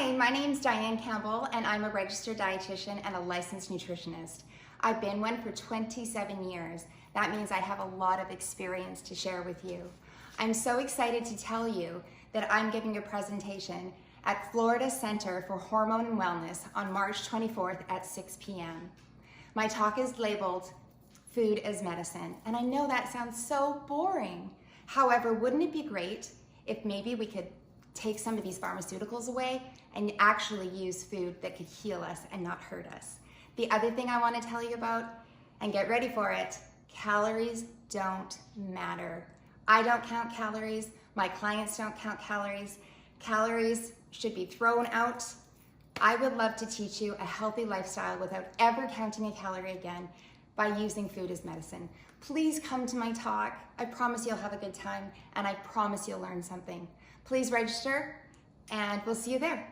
Hi, my name's Dianne Campbell, and I'm a registered dietitian and a licensed nutritionist. I've been one for 27 years. That means I have a lot of experience to share with you. I'm so excited to tell you that I'm giving a presentation at Florida Center for Hormone and Wellness on March 24th at 6 p.m. My talk is labeled Food as Medicine, and I know that sounds so boring. However, wouldn't it be great if maybe we could take some of these pharmaceuticals away and actually use food that could heal us and not hurt us? The other thing I want to tell you about, and get ready for it, calories don't matter. I don't count calories. My clients don't count calories. Calories should be thrown out. I would love to teach you a healthy lifestyle without ever counting a calorie again by using food as medicine. Please come to my talk. I promise you'll have a good time, and I promise you'll learn something. Please register, and we'll see you there.